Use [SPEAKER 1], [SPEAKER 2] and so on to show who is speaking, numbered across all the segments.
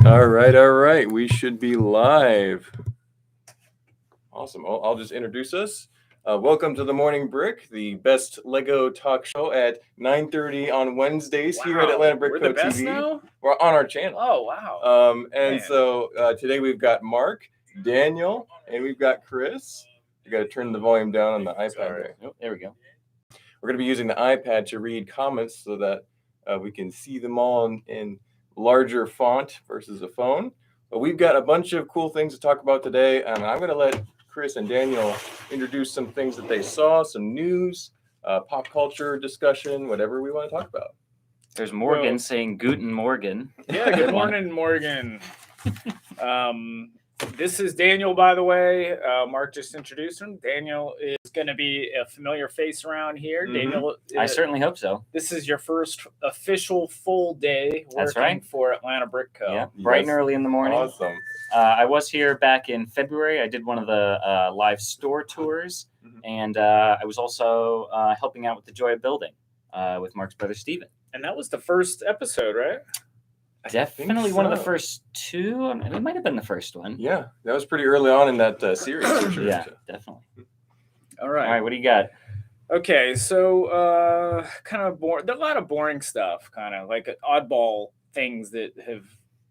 [SPEAKER 1] All right. We should be live. Awesome. I'll just introduce us. Welcome to the Morning Brick, the best Lego talk show at 9:30 on Wednesdays here at Atlanta Brick
[SPEAKER 2] We're
[SPEAKER 1] Co.
[SPEAKER 2] the best
[SPEAKER 1] TV.
[SPEAKER 2] now?
[SPEAKER 1] We're on our channel.
[SPEAKER 2] Oh, wow. Man.
[SPEAKER 1] So today we've got Mark, Daniel, and we've got Chris. You got to turn the volume down on the iPad there.
[SPEAKER 3] Oh, there we go.
[SPEAKER 1] We're going to be using the iPad to read comments so that we can see them all in larger font versus a phone. But we've got a bunch of cool things to talk about today, and I'm going to let Chris and Daniel introduce some things that they saw, some news, pop culture discussion, whatever we want to talk about.
[SPEAKER 3] There's Morgan saying Guten Morgen.
[SPEAKER 2] Yeah, good morning, Morgan. This is Daniel, by the way. Mark just introduced him. Daniel is going to be a familiar face around here.
[SPEAKER 1] Mhm.
[SPEAKER 2] Daniel,
[SPEAKER 3] I certainly hope so.
[SPEAKER 2] This is your first official full day
[SPEAKER 3] That's
[SPEAKER 2] working
[SPEAKER 3] right.
[SPEAKER 2] for Atlanta Brick Co.
[SPEAKER 3] Yeah, bright and early in the morning.
[SPEAKER 1] Awesome.
[SPEAKER 3] I was here back in February. I did one of the live store tours, and I was also helping out with the Joy of Building with Mark's brother Steven.
[SPEAKER 2] And that was the first episode, right?
[SPEAKER 3] Definitely one of the first two. I mean, it might have been the first one.
[SPEAKER 1] Yeah, that was pretty early on in that series. For sure.
[SPEAKER 3] Yeah, definitely.
[SPEAKER 2] All right.
[SPEAKER 3] All right, what do you got?
[SPEAKER 2] Okay, so kind of boring. There's a lot of boring stuff, kind of like oddball things that have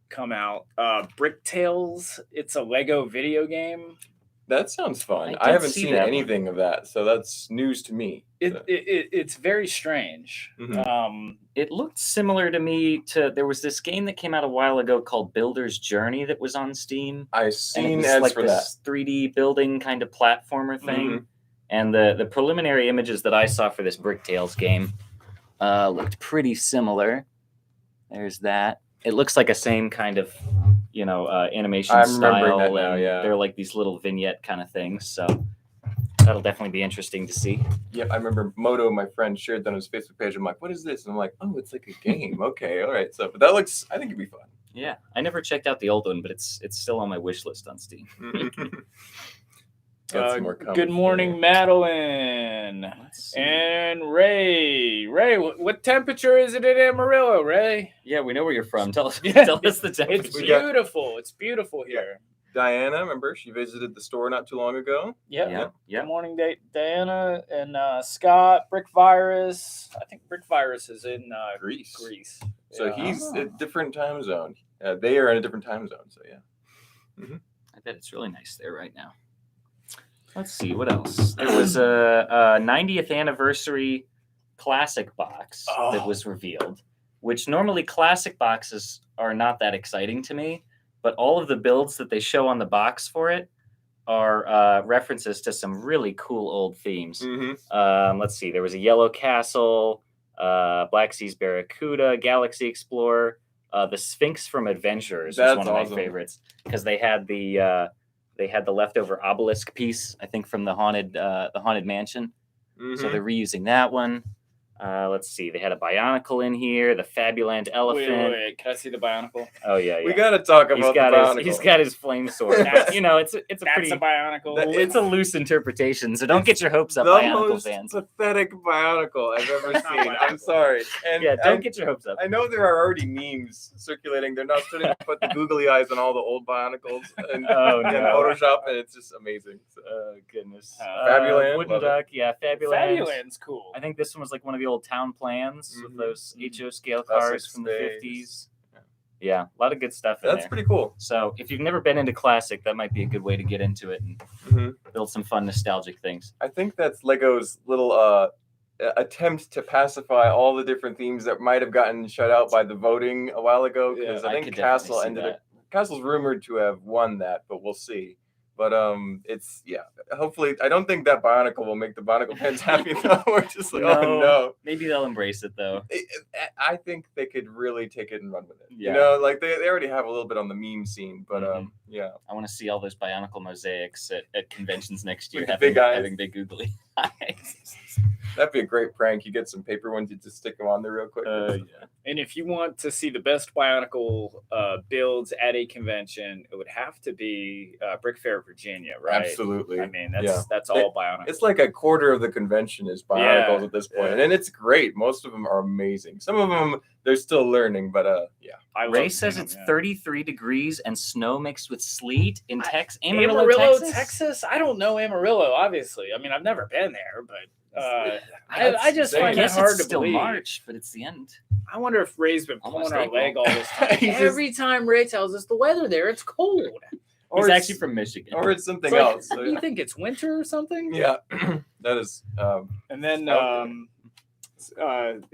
[SPEAKER 2] come out. Brick Tales. It's a Lego video game.
[SPEAKER 1] That sounds fun.
[SPEAKER 3] I
[SPEAKER 1] I haven't
[SPEAKER 3] see
[SPEAKER 1] seen
[SPEAKER 3] that
[SPEAKER 1] anything of that, so that's news to me.
[SPEAKER 2] It's very strange.
[SPEAKER 1] Mhm.
[SPEAKER 3] It looked similar to me to there was this game that came out a while ago called Builder's Journey that was on Steam.
[SPEAKER 1] I've
[SPEAKER 3] And it
[SPEAKER 1] seen
[SPEAKER 3] was
[SPEAKER 1] ads
[SPEAKER 3] like
[SPEAKER 1] for
[SPEAKER 3] this 3D building kind of platformer thing.
[SPEAKER 1] Mhm.
[SPEAKER 3] And the preliminary images that I saw for this Brick Tales game looked pretty similar. There's that. It looks like a same kind of, animation
[SPEAKER 1] I'm remembering
[SPEAKER 3] style.
[SPEAKER 1] that now,
[SPEAKER 3] and
[SPEAKER 1] yeah.
[SPEAKER 3] They're like these little vignette kind of things. So that'll definitely be interesting to see.
[SPEAKER 1] Yep, I remember Moto, my friend, shared that on his Facebook page. I'm like, what is this? And I'm like, oh, it's like a game. Okay, all right. So, but that looks, I think it'd be fun.
[SPEAKER 3] Yeah, I never checked out the old one, but it's still on my wish list on Steam.
[SPEAKER 1] Got some more comments
[SPEAKER 2] Good morning,
[SPEAKER 1] there.
[SPEAKER 2] Madeline
[SPEAKER 3] Let's see.
[SPEAKER 2] and Ray. Ray, what temperature is it in Amarillo, Ray?
[SPEAKER 3] Yeah, we know where you're from. Tell us the
[SPEAKER 2] It's
[SPEAKER 3] temperature.
[SPEAKER 1] We got-
[SPEAKER 2] beautiful. It's beautiful here.
[SPEAKER 1] Diana, remember, she visited the store not too long ago.
[SPEAKER 2] Yep.
[SPEAKER 3] Yeah, yeah.
[SPEAKER 2] Good morning, Diana and Scott. Brick Virus. I think Brick Virus is in
[SPEAKER 1] Greece.
[SPEAKER 2] Greece.
[SPEAKER 1] So
[SPEAKER 2] Yeah.
[SPEAKER 1] he's a different time zone. They are in a different time zone. So yeah.
[SPEAKER 3] I bet it's really nice there right now. Let's see, what else? There was a 90th anniversary classic box that was revealed, which normally classic boxes are not that exciting to me, but all of the builds that they show on the box for it are references to some really cool old themes.
[SPEAKER 1] Mm-hmm.
[SPEAKER 3] Let's see, there was a Yellow Castle, Black Seas Barracuda, Galaxy Explorer, the Sphinx from Adventurers was one of my favorites because they had the leftover obelisk piece, I think, from the haunted mansion.
[SPEAKER 1] Mm-hmm.
[SPEAKER 3] So they're reusing that one. Let's see. They had a Bionicle in here, the Fabuland elephant.
[SPEAKER 2] Wait. Can I see the Bionicle?
[SPEAKER 3] Oh yeah.
[SPEAKER 1] We got to talk
[SPEAKER 3] He's
[SPEAKER 1] about
[SPEAKER 3] got
[SPEAKER 1] the
[SPEAKER 3] his
[SPEAKER 1] Bionicle.
[SPEAKER 3] he's got his flame sword.
[SPEAKER 2] That's-
[SPEAKER 3] it's a
[SPEAKER 2] That's
[SPEAKER 3] pretty
[SPEAKER 2] a Bionicle.
[SPEAKER 3] it's a loose interpretation. So don't get your hopes up,
[SPEAKER 1] the
[SPEAKER 3] Bionicle
[SPEAKER 1] most
[SPEAKER 3] fans.
[SPEAKER 1] pathetic Bionicle I've ever
[SPEAKER 2] It's not
[SPEAKER 1] seen. I'm
[SPEAKER 2] Bionicle.
[SPEAKER 1] sorry. And
[SPEAKER 3] Yeah, don't get your hopes up.
[SPEAKER 1] I know there are already memes circulating. They're not starting to put the googly eyes on all the old Bionicles and
[SPEAKER 3] Oh,
[SPEAKER 1] and
[SPEAKER 3] no.
[SPEAKER 1] Photoshop, and it's just amazing. So,
[SPEAKER 3] Oh goodness.
[SPEAKER 1] Fabuland,
[SPEAKER 3] Wooden
[SPEAKER 1] love it.
[SPEAKER 3] Duck, yeah, Fabuland.
[SPEAKER 2] Fabuland's cool.
[SPEAKER 3] I think this one was like one of the old town plans with
[SPEAKER 1] Mhm.
[SPEAKER 3] those HO scale
[SPEAKER 1] Classic
[SPEAKER 3] cars from the
[SPEAKER 1] space.
[SPEAKER 3] 50s.
[SPEAKER 1] Yeah.
[SPEAKER 3] Yeah, a lot of good stuff in
[SPEAKER 1] That's
[SPEAKER 3] there.
[SPEAKER 1] pretty cool.
[SPEAKER 3] So if you've never been into classic, that might be a good way to get into it and
[SPEAKER 1] Mhm.
[SPEAKER 3] build some fun nostalgic things.
[SPEAKER 1] I think that's Lego's little attempt to pacify all the different themes that might have gotten shut out by the voting a while ago. Because
[SPEAKER 2] Yeah,
[SPEAKER 1] I
[SPEAKER 3] I
[SPEAKER 1] think
[SPEAKER 3] could definitely
[SPEAKER 1] Castle
[SPEAKER 3] see
[SPEAKER 1] ended
[SPEAKER 3] that.
[SPEAKER 1] up. Castle's rumored to have won that, but we'll see. But it's hopefully I don't think that Bionicle will make the Bionicle fans happy though. We're just like, oh no.
[SPEAKER 3] Maybe they'll embrace it though.
[SPEAKER 1] I think they could really take it and run with it.
[SPEAKER 3] Yeah.
[SPEAKER 1] You know, like they already have a little bit on the meme scene, but
[SPEAKER 3] Mhm.
[SPEAKER 1] yeah.
[SPEAKER 3] I want to see all those Bionicle mosaics at conventions next year,
[SPEAKER 1] With the
[SPEAKER 3] having
[SPEAKER 1] big eyes.
[SPEAKER 3] having big googly eyes.
[SPEAKER 1] That'd be a great prank. You get some paper ones, you just stick them on there real quick.
[SPEAKER 3] Yeah.
[SPEAKER 2] And if you want to see the best Bionicle builds at a convention, it would have to be Brick Fair, Virginia, right?
[SPEAKER 1] Absolutely.
[SPEAKER 2] I mean,
[SPEAKER 1] Yeah.
[SPEAKER 2] that's all Bionicle.
[SPEAKER 1] It's like a quarter of the convention is Bionicles at this point,
[SPEAKER 2] yeah.
[SPEAKER 1] and it's great. Most of them are amazing. Some of them they're still learning, but yeah.
[SPEAKER 3] Ray says it's 33 degrees and snow mixed with sleet in
[SPEAKER 2] Amarillo,
[SPEAKER 3] Amarillo,
[SPEAKER 2] Texas. I don't know Amarillo, obviously. I mean, I've never been there, but I just find it hard to
[SPEAKER 3] still
[SPEAKER 2] believe.
[SPEAKER 3] March, but it's the end.
[SPEAKER 2] I wonder if Ray's been pulling
[SPEAKER 3] Almost
[SPEAKER 2] our
[SPEAKER 3] April.
[SPEAKER 2] leg all this time. Every time Ray tells us the weather there, it's cold.
[SPEAKER 3] He's actually from Michigan.
[SPEAKER 1] Or it's something
[SPEAKER 2] It's like,
[SPEAKER 1] else. So,
[SPEAKER 2] you think it's winter or something?
[SPEAKER 1] yeah, that is.
[SPEAKER 2] And then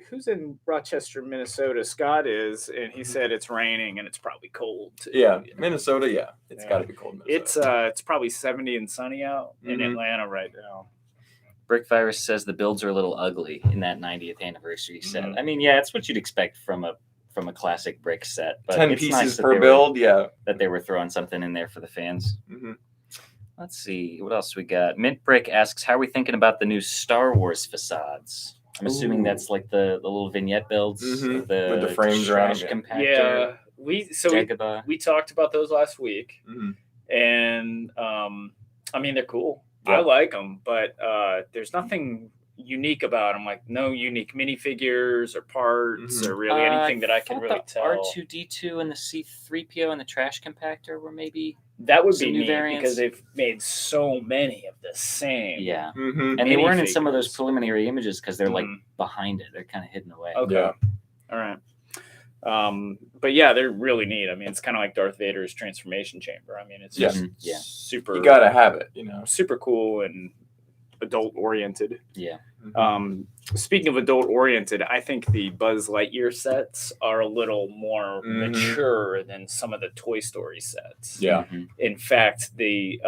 [SPEAKER 2] who's in Rochester, Minnesota? Scott is, and he said it's raining and it's probably cold too.
[SPEAKER 1] Yeah, Minnesota. Yeah, it's got to be cold. In Minnesota.
[SPEAKER 2] It's probably 70 and sunny out in Atlanta right now.
[SPEAKER 3] Brick Virus says the builds are a little ugly in that 90th anniversary set. I mean, yeah, it's what you'd expect from a classic brick set. But
[SPEAKER 1] 10
[SPEAKER 3] it's
[SPEAKER 1] pieces
[SPEAKER 3] nice
[SPEAKER 1] per build. Yeah,
[SPEAKER 3] that they were throwing something in there for the fans. Let's see what else we got. Mint Brick asks, "How are we thinking about the new Star Wars facades?" I'm assuming that's like the little vignette builds with
[SPEAKER 1] the frames around them.
[SPEAKER 2] Yeah, we talked about those last week, and I mean they're cool. Yeah. I like them, but there's nothing unique about them. Like no unique minifigures or parts or really anything that I can really tell.
[SPEAKER 3] R2D2 and the C3PO and the trash compactor were maybe
[SPEAKER 2] that would be
[SPEAKER 3] new
[SPEAKER 2] neat
[SPEAKER 3] variants
[SPEAKER 2] because they've made so many of the same.
[SPEAKER 3] Yeah, and they weren't in some of those preliminary images because they're like behind it. They're kind of hidden away.
[SPEAKER 2] Okay, all right. But yeah, they're really neat. I mean, it's kind of like Darth Vader's transformation chamber. I mean, it's just super.
[SPEAKER 1] You gotta have it,
[SPEAKER 2] super cool and adult oriented.
[SPEAKER 3] Yeah.
[SPEAKER 2] Speaking of adult oriented, I think the Buzz Lightyear sets are a little more mature than some of the Toy Story sets.
[SPEAKER 1] Yeah.
[SPEAKER 2] In fact, the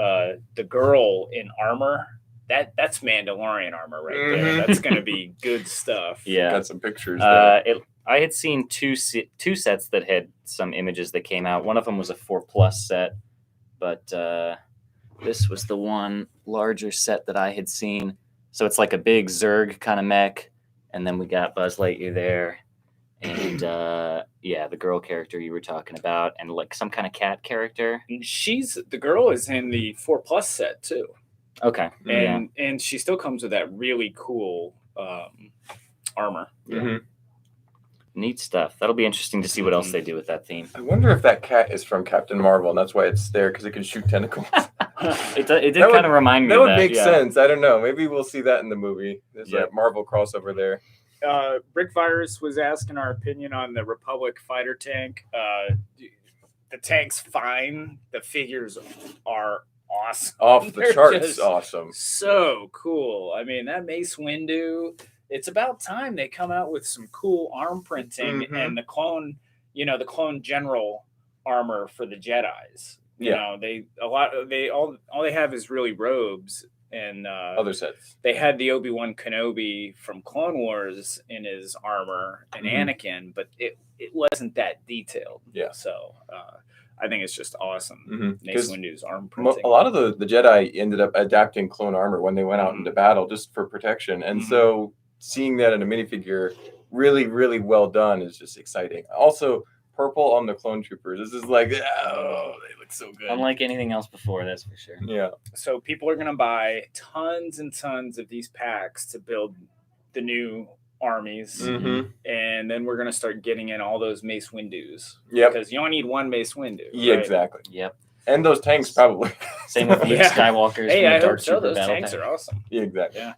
[SPEAKER 2] girl in armor. That's Mandalorian armor right there. That's going to be good stuff.
[SPEAKER 3] Yeah.
[SPEAKER 1] Got some pictures there.
[SPEAKER 3] I had seen two sets that had some images that came out. One of them was a 4+ set, but this was the one larger set that I had seen. So it's like a big Zerg kind of mech, and then we got Buzz Lightyear there, and the girl character you were talking about, and like some kind of cat character.
[SPEAKER 2] The girl is in the 4+ set too.
[SPEAKER 3] Okay.
[SPEAKER 2] And she still comes with that really cool armor.
[SPEAKER 3] Neat stuff. That'll be interesting to see what else they do with that theme.
[SPEAKER 1] I wonder if that cat is from Captain Marvel, and that's why it's there, because it can shoot tentacles.
[SPEAKER 3] It did kind of remind me of that.
[SPEAKER 1] That would make sense. I don't know. Maybe we'll see that in the movie. There's a Marvel crossover there.
[SPEAKER 2] Brick Virus was asking our opinion on the Republic fighter tank. The tank's fine. The figures are awesome.
[SPEAKER 1] Off the charts awesome.
[SPEAKER 2] So cool. I mean, that Mace Windu, it's about time they come out with some cool arm printing and the clone general armor for the Jedis. You know, all they have is really robes and
[SPEAKER 1] other sets.
[SPEAKER 2] They had the Obi-Wan Kenobi from Clone Wars in his armor and Anakin, but it wasn't that detailed.
[SPEAKER 1] Yeah.
[SPEAKER 2] So I think it's just awesome. Mace Windu's arm printing.
[SPEAKER 1] A lot of the Jedi ended up adapting clone armor when they went out into battle just for protection. And so seeing that in a minifigure really, really well done is just exciting. Also, purple on the clone troopers. This is like, oh, they look so good.
[SPEAKER 3] Unlike anything else before, that's for sure.
[SPEAKER 1] Yeah.
[SPEAKER 2] So people are going to buy tons and tons of these packs to build the new armies. And then we're going to start getting in all those Mace Windus.
[SPEAKER 1] Yeah.
[SPEAKER 2] Because you only need one Mace Windu.
[SPEAKER 1] Yeah,
[SPEAKER 2] right?
[SPEAKER 1] Exactly.
[SPEAKER 3] Yep.
[SPEAKER 1] And those tanks probably.
[SPEAKER 3] Same with Luke Skywalker's.
[SPEAKER 2] Hey, I hope so. Those tanks are awesome.
[SPEAKER 1] Yeah, exactly.
[SPEAKER 2] Yeah.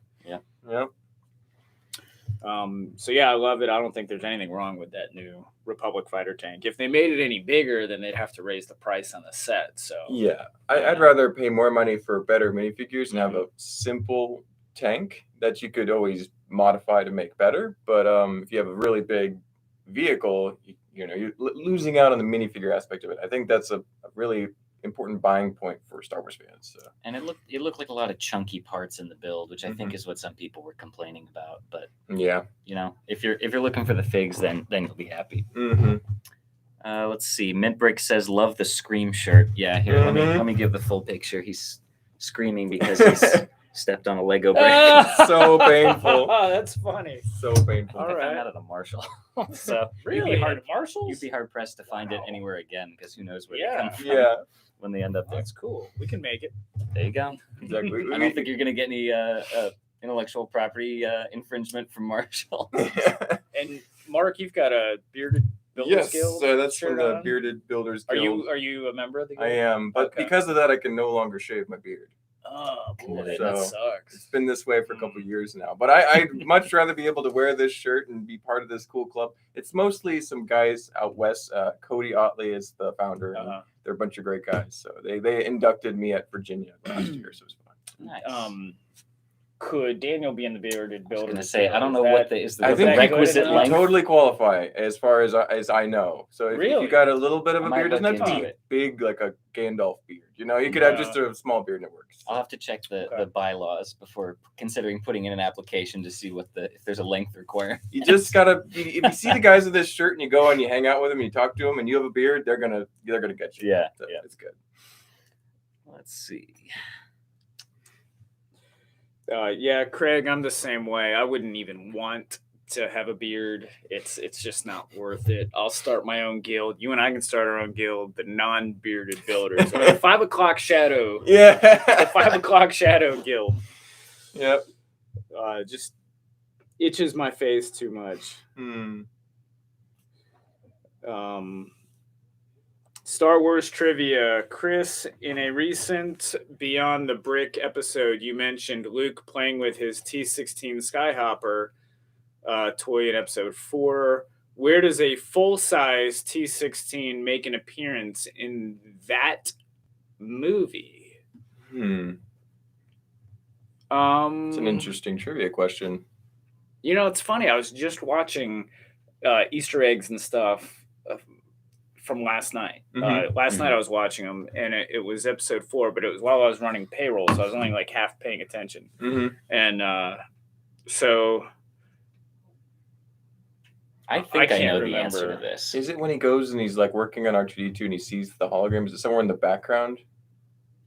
[SPEAKER 2] So yeah, I love it. I don't think there's anything wrong with that new Republic fighter tank. If they made it any bigger, then they'd have to raise the price on the set. So
[SPEAKER 1] yeah, I'd rather pay more money for better minifigures and have a simple tank that you could always modify to make better. But if you have a really big vehicle, you're losing out on the minifigure aspect of it. I think that's a really important buying point for Star Wars fans. So.
[SPEAKER 3] And it looked like a lot of chunky parts in the build, which I think is what some people were complaining about. But
[SPEAKER 1] yeah,
[SPEAKER 3] if you're looking for the figs, then you'll be happy. Let's see. Mint Brick says, "Love the Scream shirt." Yeah, here let me give the full picture. He's screaming because he's stepped on a Lego brick.
[SPEAKER 1] So painful.
[SPEAKER 2] That's funny.
[SPEAKER 1] So painful.
[SPEAKER 3] I found that at a Marshall. So
[SPEAKER 2] really,
[SPEAKER 3] you'd be hard pressed to find it anywhere again because who knows where they come from.
[SPEAKER 1] Yeah.
[SPEAKER 3] When they end up there.
[SPEAKER 2] That's cool. We can make it.
[SPEAKER 3] There you go.
[SPEAKER 1] Exactly.
[SPEAKER 3] I don't think you're going to get any intellectual property infringement from Marshall.
[SPEAKER 2] And Mark, you've got a bearded Builders Guild?
[SPEAKER 1] so that's from
[SPEAKER 2] shirt
[SPEAKER 1] the
[SPEAKER 2] on?
[SPEAKER 1] Bearded Builders
[SPEAKER 2] Are
[SPEAKER 1] Guild.
[SPEAKER 2] you a member of the guild?
[SPEAKER 1] I am, but
[SPEAKER 2] Okay.
[SPEAKER 1] because of that, I can no longer shave my beard.
[SPEAKER 2] Oh boy,
[SPEAKER 1] So,
[SPEAKER 2] that
[SPEAKER 1] It's
[SPEAKER 2] sucks.
[SPEAKER 1] been this way for a couple of years now, but I'd much rather be able to wear this shirt and be part of this cool club. It's mostly some guys out west. Cody Otley is the founder. And they're a bunch of great guys. So they inducted me at Virginia last year, so it was fun.
[SPEAKER 3] Nice.
[SPEAKER 2] Could Daniel be in the Bearded
[SPEAKER 3] I was
[SPEAKER 2] Builders?
[SPEAKER 3] going to say, I don't know
[SPEAKER 2] Is
[SPEAKER 3] what
[SPEAKER 2] that-
[SPEAKER 3] is
[SPEAKER 1] I
[SPEAKER 3] the
[SPEAKER 1] think
[SPEAKER 3] requisite
[SPEAKER 2] you
[SPEAKER 1] You
[SPEAKER 3] length.
[SPEAKER 1] totally qualify as far as I know. So if
[SPEAKER 2] Really?
[SPEAKER 1] you got a little bit of
[SPEAKER 3] I
[SPEAKER 1] a
[SPEAKER 3] might
[SPEAKER 1] beard, it doesn't have
[SPEAKER 3] look
[SPEAKER 1] to
[SPEAKER 3] into
[SPEAKER 1] be
[SPEAKER 3] it.
[SPEAKER 1] big like a Gandalf beard. You know, you could have
[SPEAKER 2] Yeah.
[SPEAKER 1] just a small beard and it works.
[SPEAKER 3] I'll have to check the bylaws before considering putting in an application to see if there's a length requirement.
[SPEAKER 1] You just gotta. If you see the guys with this shirt and you go and you hang out with them and you talk to them and you have a beard, they're gonna get you.
[SPEAKER 3] Yeah,
[SPEAKER 1] So
[SPEAKER 3] yeah.
[SPEAKER 1] It's good.
[SPEAKER 3] Let's see.
[SPEAKER 2] Yeah, Craig, I'm the same way. I wouldn't even want to have a beard. It's just not worth it. I'll start my own guild. You and I can start our own guild, the non-bearded builders, or the 5 o'clock shadow.
[SPEAKER 1] Yeah.
[SPEAKER 2] The 5 o'clock shadow guild.
[SPEAKER 1] Yep.
[SPEAKER 2] Just itches my face too much. Star Wars trivia. Chris, in a recent Beyond the Brick episode, you mentioned Luke playing with his T-16 Skyhopper toy in episode 4. Where does a full-size T-16 make an appearance in that movie?
[SPEAKER 1] It's an interesting trivia question.
[SPEAKER 2] You know, it's funny. I was just watching Easter eggs and stuff from last night. Last night I was watching them, and it was episode 4, but it was while I was running payroll, so I was only like half paying attention. And so
[SPEAKER 3] I think I
[SPEAKER 2] can't
[SPEAKER 3] know the
[SPEAKER 2] remember.
[SPEAKER 3] answer to this.
[SPEAKER 1] Is it when he goes and he's like working on R2D2 and he sees the hologram? Is it somewhere in the background,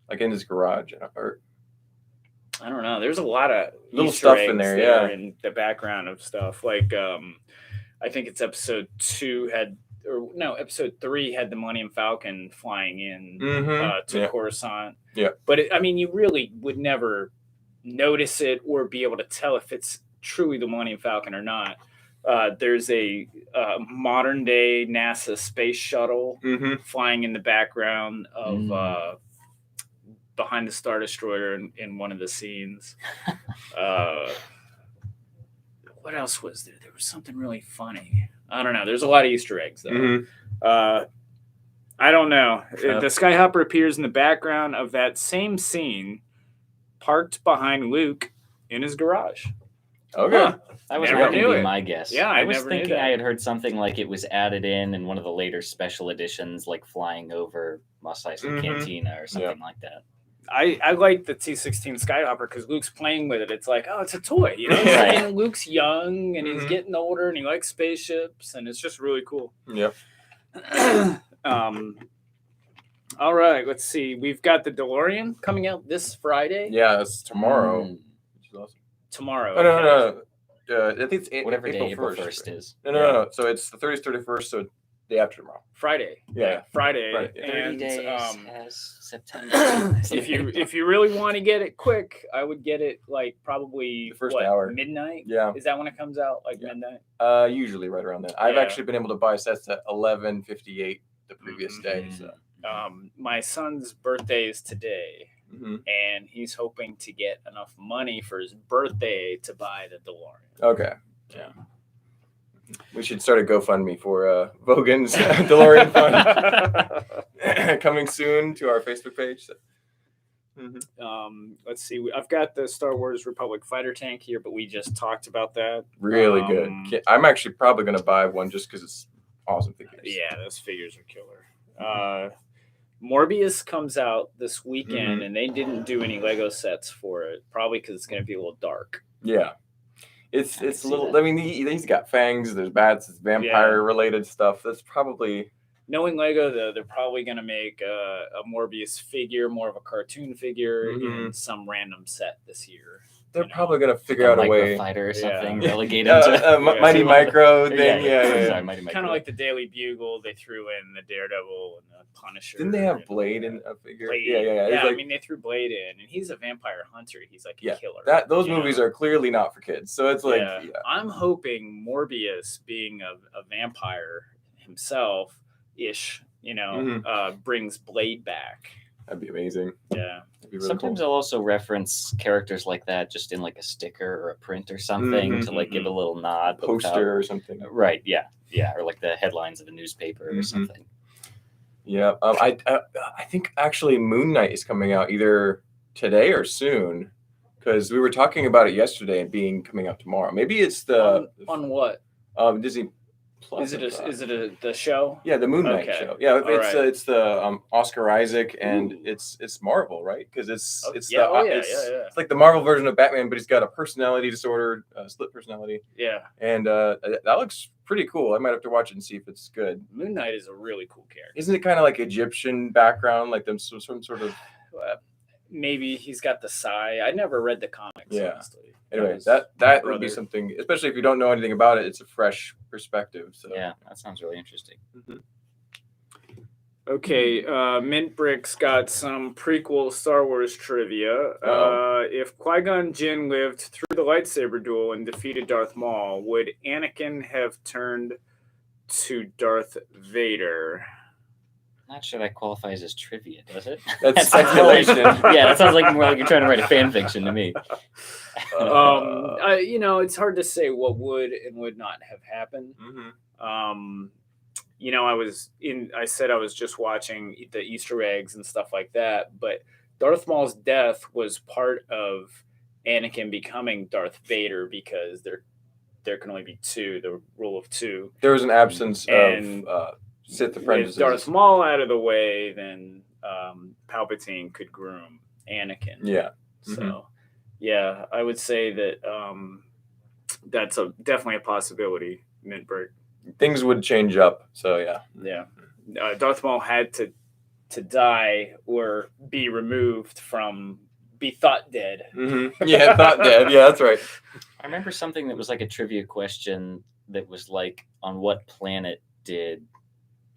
[SPEAKER 1] like in his garage? Or
[SPEAKER 2] I don't know. There's a lot of
[SPEAKER 1] Little
[SPEAKER 2] Easter
[SPEAKER 1] stuff in
[SPEAKER 2] eggs
[SPEAKER 1] there, yeah.
[SPEAKER 2] in the background of stuff. Like I think it's episode 2 episode 3 had the Millennium Falcon flying in to Coruscant.
[SPEAKER 1] Yeah.
[SPEAKER 2] But I mean, you really would never notice it or be able to tell if it's truly the Millennium Falcon or not. There's a modern day NASA space shuttle flying in the background of behind the Star Destroyer in one of the scenes. What else was there? There was something really funny. I don't know. There's a lot of Easter eggs though. I don't know. The Skyhopper appears in the background of that same scene, parked behind Luke in his garage.
[SPEAKER 1] Okay.
[SPEAKER 2] Huh.
[SPEAKER 3] That was
[SPEAKER 2] Never
[SPEAKER 3] going to
[SPEAKER 2] knew
[SPEAKER 3] be
[SPEAKER 2] it.
[SPEAKER 3] my guess.
[SPEAKER 2] Yeah,
[SPEAKER 3] I
[SPEAKER 2] I
[SPEAKER 3] was
[SPEAKER 2] never knew
[SPEAKER 3] thinking
[SPEAKER 2] that.
[SPEAKER 3] I had heard something like it was added in one of the later special editions, like flying over Mos Eisley Cantina or something like that.
[SPEAKER 2] I like the T-16 Skyhopper because Luke's playing with it. It's like, oh, it's a toy, you know.
[SPEAKER 3] Right.
[SPEAKER 2] And Luke's young and he's getting older and he likes spaceships and it's just really cool.
[SPEAKER 1] Yep.
[SPEAKER 2] All right, let's see. We've got the DeLorean coming out this Friday.
[SPEAKER 1] Yeah, it's tomorrow. Which is awesome.
[SPEAKER 2] Tomorrow.
[SPEAKER 1] Oh, no. I think it's
[SPEAKER 3] Whatever
[SPEAKER 1] April
[SPEAKER 3] day April
[SPEAKER 1] 1st.
[SPEAKER 3] 1st is.
[SPEAKER 1] No. So it's the 30th, 31st. So day after tomorrow.
[SPEAKER 2] Friday.
[SPEAKER 1] Yeah.
[SPEAKER 2] Friday.
[SPEAKER 1] Right.
[SPEAKER 3] 30
[SPEAKER 2] And
[SPEAKER 3] days has September.
[SPEAKER 2] if you really want to get it quick, I would get it like probably
[SPEAKER 1] The first hour.
[SPEAKER 2] midnight.
[SPEAKER 1] Yeah.
[SPEAKER 2] Is that when it comes out? Like midnight?
[SPEAKER 1] Usually right around then. I've
[SPEAKER 2] Yeah.
[SPEAKER 1] actually been able to buy sets at 11:58 the previous day. So.
[SPEAKER 2] My son's birthday is today,
[SPEAKER 1] Mhm.
[SPEAKER 2] and he's hoping to get enough money for his birthday to buy the DeLorean.
[SPEAKER 1] Okay. Yeah. We should start a GoFundMe for Vogan's DeLorean fund coming soon to our Facebook page. So.
[SPEAKER 2] Let's see. I've got the Star Wars Republic fighter tank here, but we just talked about that.
[SPEAKER 1] Really good. I'm actually probably going to buy one just because it's awesome figures.
[SPEAKER 2] Yeah, those figures are killer. Morbius comes out this weekend, and they didn't do any Lego sets for it, probably because it's going to be a little dark.
[SPEAKER 1] Yeah. It's a little. I mean, he's got fangs. There's bats. It's vampire related stuff. That's probably.
[SPEAKER 2] Knowing Lego, though, they're probably going to make a Morbius figure, more of a cartoon figure, in some random set this year.
[SPEAKER 1] They're probably going to figure out a way.
[SPEAKER 3] Fighter or something.
[SPEAKER 2] Yeah.
[SPEAKER 3] Relegate him to
[SPEAKER 1] Mighty Micro thing. Yeah.
[SPEAKER 3] Sorry, Mighty Micro.
[SPEAKER 2] Kind of like the Daily Bugle. They threw in the Daredevil and the Punisher.
[SPEAKER 1] Didn't they have Blade in a figure?
[SPEAKER 2] Blade.
[SPEAKER 1] Yeah.
[SPEAKER 2] I mean, they threw Blade in, and he's a vampire hunter. He's like a killer.
[SPEAKER 1] Those movies are clearly not for kids. So it's like,
[SPEAKER 2] I'm hoping Morbius being a vampire, himself ish, brings Blade back.
[SPEAKER 1] That'd be amazing.
[SPEAKER 2] Yeah.
[SPEAKER 1] That'd be really
[SPEAKER 3] Sometimes
[SPEAKER 1] cool.
[SPEAKER 3] I'll also reference characters like that just in like a sticker or a print or something to like give a little nod. but without-
[SPEAKER 1] Poster or something.
[SPEAKER 3] Right. Yeah. Yeah. Or like the headlines of a newspaper or something.
[SPEAKER 1] Yeah. I think actually Moon Knight is coming out either today or soon, because we were talking about it yesterday and coming out tomorrow. Maybe it's the
[SPEAKER 2] on what?
[SPEAKER 1] Disney Plus.
[SPEAKER 2] Is it the show?
[SPEAKER 1] Yeah, the Moon Knight
[SPEAKER 2] Okay.
[SPEAKER 1] show. Yeah,
[SPEAKER 2] All
[SPEAKER 1] it's the Oscar Isaac, and it's Marvel, right? Because it's like the Marvel version of Batman, but he's got a personality disorder, split personality.
[SPEAKER 2] Yeah.
[SPEAKER 1] And that looks pretty cool. I might have to watch it and see if it's good.
[SPEAKER 2] Moon Knight is a really cool character.
[SPEAKER 1] Isn't it kind of like Egyptian background, like them some sort of?
[SPEAKER 2] Maybe he's got the Psy. I never read the comics.
[SPEAKER 1] Yeah.
[SPEAKER 2] Honestly.
[SPEAKER 1] Anyway, that would be something, especially if you don't know anything about it. It's a fresh perspective. So
[SPEAKER 3] Yeah, that sounds really interesting.
[SPEAKER 2] Okay, Mint Brick's got some prequel Star Wars trivia. If Qui-Gon Jinn lived through the lightsaber duel and defeated Darth Maul, would Anakin have turned to Darth Vader?
[SPEAKER 3] Not sure that qualifies as trivia, does it?
[SPEAKER 1] That's
[SPEAKER 3] That sounds more like-
[SPEAKER 1] speculation.
[SPEAKER 3] yeah, that sounds like more like you're trying to write a fan fiction to me.
[SPEAKER 2] It's hard to say what would and would not have happened. I said I was just watching the Easter eggs and stuff like that, but Darth Maul's death was part of Anakin becoming Darth Vader because there can only be two, the rule of two.
[SPEAKER 1] There was an absence
[SPEAKER 2] And
[SPEAKER 1] of Sith
[SPEAKER 2] With
[SPEAKER 1] apprentices.
[SPEAKER 2] Darth Maul out of the way, then Palpatine could groom Anakin.
[SPEAKER 1] Yeah.
[SPEAKER 2] So, yeah, I would say that that's definitely a possibility, Mintberg.
[SPEAKER 1] Things would change up. So yeah.
[SPEAKER 2] Yeah. Darth Maul had to die or be removed be thought dead.
[SPEAKER 1] Yeah, thought dead. Yeah, that's right.
[SPEAKER 3] I remember something that was like a trivia question that was like, on what planet did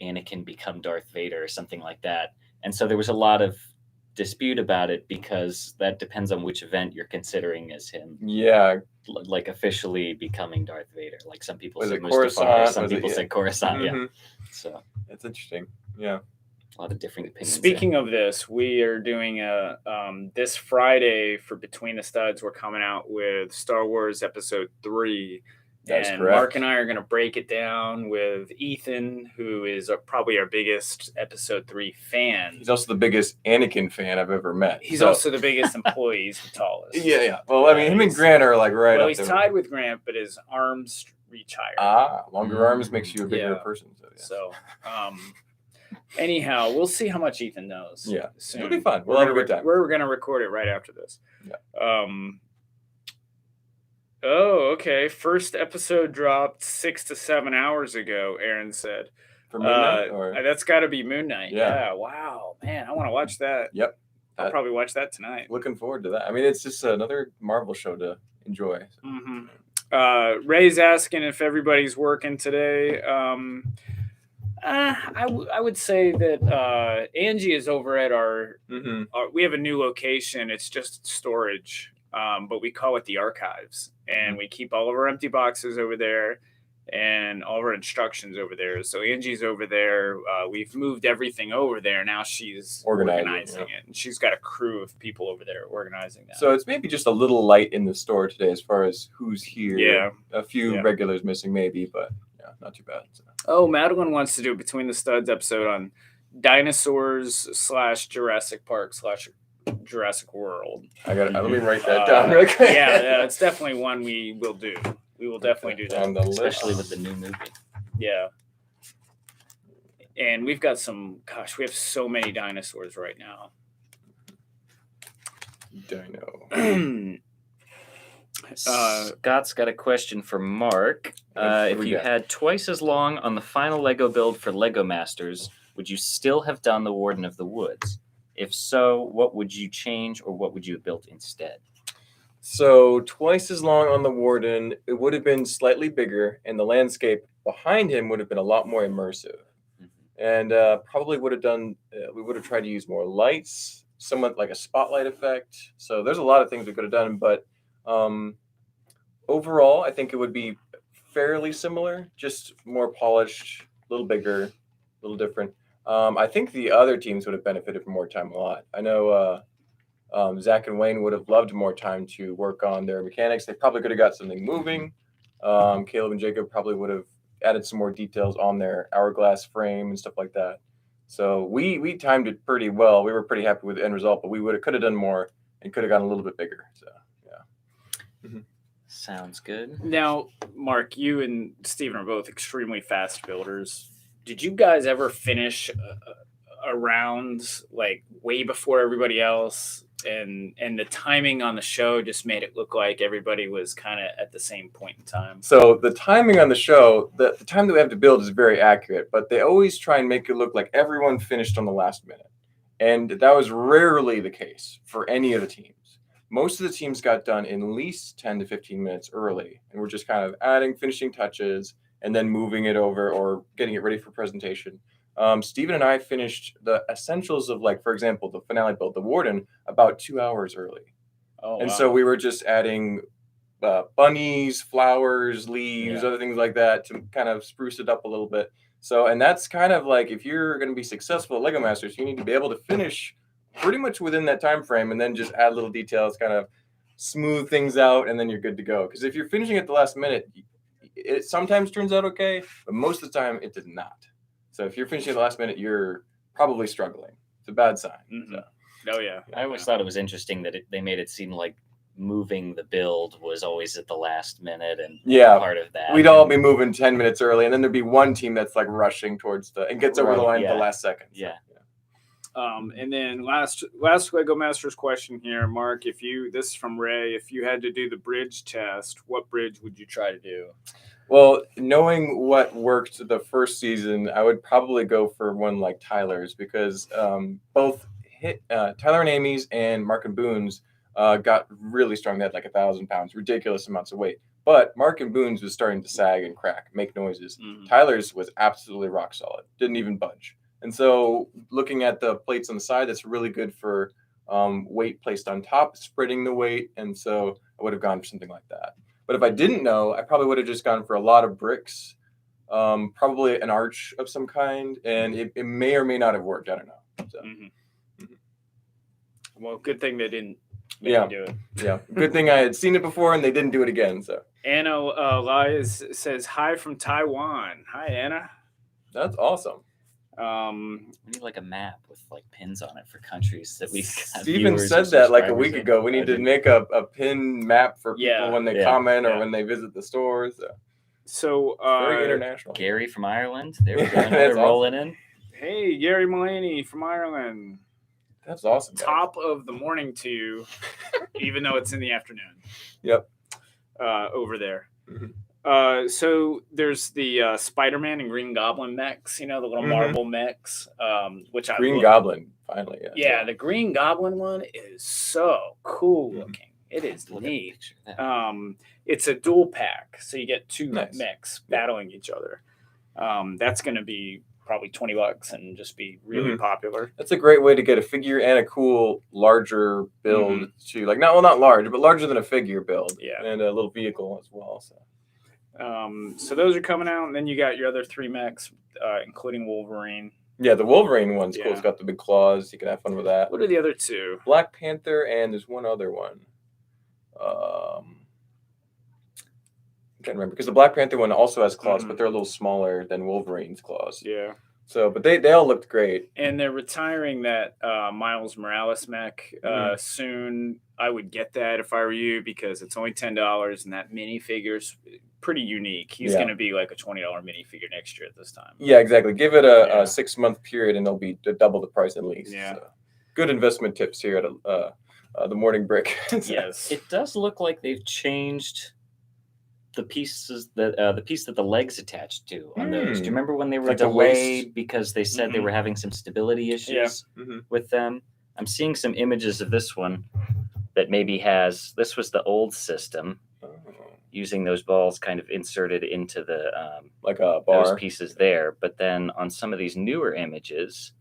[SPEAKER 3] Anakin become Darth Vader or something like that? And so there was a lot of dispute about it because that depends on which event you're considering as him.
[SPEAKER 1] Yeah.
[SPEAKER 3] Like officially becoming Darth Vader. Like some people
[SPEAKER 1] Was
[SPEAKER 3] said
[SPEAKER 1] it
[SPEAKER 3] Mustafar,
[SPEAKER 1] Coruscant?
[SPEAKER 3] some people said Coruscant. Yeah.
[SPEAKER 1] Mhm.
[SPEAKER 3] So
[SPEAKER 1] That's interesting. Yeah.
[SPEAKER 3] a lot of different opinions.
[SPEAKER 2] Speaking of this, we are doing this Friday for Between the Studs. We're coming out with Star Wars Episode 3.
[SPEAKER 1] That's
[SPEAKER 2] and
[SPEAKER 1] correct.
[SPEAKER 2] Mark and I are going to break it down with Ethan, who is probably our biggest Episode 3 fan.
[SPEAKER 1] He's also the biggest Anakin fan I've ever met.
[SPEAKER 2] He's
[SPEAKER 1] So-
[SPEAKER 2] also the biggest employee. He's the tallest.
[SPEAKER 1] Yeah. Well, I mean, him and Grant are like right
[SPEAKER 2] Well,
[SPEAKER 1] up
[SPEAKER 2] he's
[SPEAKER 1] there.
[SPEAKER 2] tied with Grant, but his arms reach higher.
[SPEAKER 1] Longer arms makes you a bigger
[SPEAKER 2] Yeah.
[SPEAKER 1] person. So, yeah.
[SPEAKER 2] So, anyhow, we'll see how much Ethan knows.
[SPEAKER 1] Yeah.
[SPEAKER 2] Soon.
[SPEAKER 1] It'll be fun. We'll have a good time.
[SPEAKER 2] We're going to record it right after this.
[SPEAKER 1] Yeah.
[SPEAKER 2] Oh, okay. First episode dropped 6 to 7 hours ago, Aaron said.
[SPEAKER 1] For midnight, or
[SPEAKER 2] That's got to be Moon Knight.
[SPEAKER 1] Yeah.
[SPEAKER 2] Yeah. Wow. Man, I want to watch that.
[SPEAKER 1] Yep.
[SPEAKER 2] I'll probably watch that tonight.
[SPEAKER 1] Looking forward to that. I mean, it's just another Marvel show to enjoy.
[SPEAKER 2] Mm-hmm. Ray's asking if everybody's working today. I would say that Angie is over at our we have a new location. It's just storage, but we call it the archives, and we keep all of our empty boxes over there and all of our instructions over there. So Angie's over there. We've moved everything over there. Now she's organizing it, and she's got a crew of people over there organizing that.
[SPEAKER 1] So it's maybe just a little light in the store today as far as who's here.
[SPEAKER 2] Yeah.
[SPEAKER 1] A few regulars missing maybe, but yeah, not too bad. So.
[SPEAKER 2] Oh, Madeline wants to do a Between the Studs episode on dinosaurs / Jurassic Park / Jurassic World.
[SPEAKER 1] Let me write that down real quick.
[SPEAKER 2] Yeah, it's definitely one we will do. We will definitely do that.
[SPEAKER 1] On the
[SPEAKER 3] especially
[SPEAKER 1] list.
[SPEAKER 3] with the new movie.
[SPEAKER 2] Yeah. And we've got we have so many dinosaurs right now.
[SPEAKER 1] Dino.
[SPEAKER 3] Scott's got a question for Mark. If you had twice as long on the final Lego build for Lego Masters, would you still have done the Warden of the Woods? If so, what would you change or what would you have built instead?
[SPEAKER 1] So twice as long on the Warden, it would have been slightly bigger, and the landscape behind him would have been a lot more immersive. And probably would have done, we would have tried to use more lights, somewhat like a spotlight effect. So there's a lot of things we could have done, but overall, I think it would be fairly similar, just more polished, little bigger, a little different. I think the other teams would have benefited from more time a lot. I know Zach and Wayne would have loved more time to work on their mechanics. They probably could have got something moving. Caleb and Jacob probably would have added some more details on their hourglass frame and stuff like that. So we timed it pretty well. We were pretty happy with the end result, but we could have done more and could have gotten a little bit bigger. So yeah. Mm-hmm.
[SPEAKER 3] Sounds good.
[SPEAKER 2] Now, Mark, you and Steven are both extremely fast builders. Did you guys ever finish a round like way before everybody else? And the timing on the show just made it look like everybody was kind of at the same point in time.
[SPEAKER 1] So the timing on the show, the time that we have to build is very accurate, but they always try and make it look like everyone finished on the last minute. And that was rarely the case for any of the teams. Most of the teams got done in at least 10 to 15 minutes early, and we're just kind of adding finishing touches and then moving it over or getting it ready for presentation. Steven and I finished the essentials of, like, for example, the finale build, the Warden, about 2 hours early.
[SPEAKER 2] Oh,
[SPEAKER 1] and
[SPEAKER 2] wow.
[SPEAKER 1] so we were just adding bunnies, flowers, leaves, other things like that to kind of spruce it up a little bit. So, and that's kind of like, if you're going to be successful at Lego Masters, you need to be able to finish pretty much within that time frame and then just add little details, kind of smooth things out, and then you're good to go. Because if you're finishing at the last minute, it sometimes turns out okay, but most of the time it did not. So if you're finishing at the last minute, you're probably struggling. It's a bad sign.
[SPEAKER 2] Mm-hmm.
[SPEAKER 1] So.
[SPEAKER 2] Oh, yeah.
[SPEAKER 3] I always thought it was interesting that they made it seem like moving the build was always at the last minute, and part of that.
[SPEAKER 1] We'd all be moving 10 minutes early, and then there'd be one team that's like rushing towards and gets over the line at the last second. So,
[SPEAKER 3] yeah.
[SPEAKER 2] And then last Lego Masters question here, Mark. This is from Ray. If you had to do the bridge test, what bridge would you try to do?
[SPEAKER 1] Well, knowing what worked the first season, I would probably go for one like Tyler's, because both Tyler and Amy's and Mark and Boone's got really strong. They had like 1,000 pounds, ridiculous amounts of weight. But Mark and Boone's was starting to sag and crack, make noises. Mm-hmm. Tyler's was absolutely rock solid, didn't even budge. And so looking at the plates on the side, that's really good for weight placed on top, spreading the weight. And so I would have gone for something like that. But if I didn't know, I probably would have just gone for a lot of bricks, probably an arch of some kind. And it may or may not have worked. I don't know. So.
[SPEAKER 2] Mm-hmm. Well, good thing they didn't make me do it.
[SPEAKER 1] Yeah. Good thing I had seen it before and they didn't do it again. So
[SPEAKER 2] Anna Elias says hi from Taiwan. Hi, Anna.
[SPEAKER 1] That's awesome.
[SPEAKER 3] We need like a map with like pins on it for countries that we.
[SPEAKER 1] Steven said that like a week ago. We need to make a pin map for people when they comment or when they visit the stores.
[SPEAKER 2] So
[SPEAKER 1] very international.
[SPEAKER 3] Gary from Ireland. There we go. They're rolling in.
[SPEAKER 2] Hey, Gary Mullaney from Ireland.
[SPEAKER 1] That's awesome.
[SPEAKER 2] Top of the morning to you, even though it's in the afternoon.
[SPEAKER 1] Yep.
[SPEAKER 2] Over there.
[SPEAKER 1] Mm-hmm.
[SPEAKER 2] So there's the Spider-Man and Green Goblin mechs, the little marble mechs, which I
[SPEAKER 1] Green Goblin, finally.
[SPEAKER 2] Yeah, the Green Goblin one is so cool looking. It is neat. It's a dual pack, so you get two mechs battling each other. That's going to be probably $20 and just be really popular.
[SPEAKER 1] That's a great way to get a figure and a cool larger build too. Like not large, but larger than a figure build.
[SPEAKER 2] Yeah,
[SPEAKER 1] and a little vehicle as well.
[SPEAKER 2] So those are coming out, and then you got your other 3 mechs, including Wolverine.
[SPEAKER 1] Yeah, the Wolverine one's cool. It's got the big claws. You can have fun with that.
[SPEAKER 2] What are the other 2?
[SPEAKER 1] Black Panther, and there's one other one. I can't remember, because the Black Panther one also has claws, but they're a little smaller than Wolverine's claws.
[SPEAKER 2] Yeah.
[SPEAKER 1] So, but they all looked great.
[SPEAKER 2] And they're retiring that Miles Morales mech soon. I would get that if I were you, because it's only $10, and that minifigure's pretty unique. He's going to be like a $20 minifigure next year at this time.
[SPEAKER 1] Yeah, exactly. Give it a 6-month period, and they'll be double the price at least.
[SPEAKER 2] Yeah.
[SPEAKER 1] So, good investment tips here at the Morning Brick.
[SPEAKER 2] Yes.
[SPEAKER 3] It does look like they've changed the pieces that the piece that the legs attached to on those. Do you remember when they were delayed because they said they were having some stability issues with them? I'm seeing some images of this one that maybe this was the old system using those balls kind of inserted into the
[SPEAKER 1] like a bar.
[SPEAKER 3] Those pieces there. But then on some of these newer images,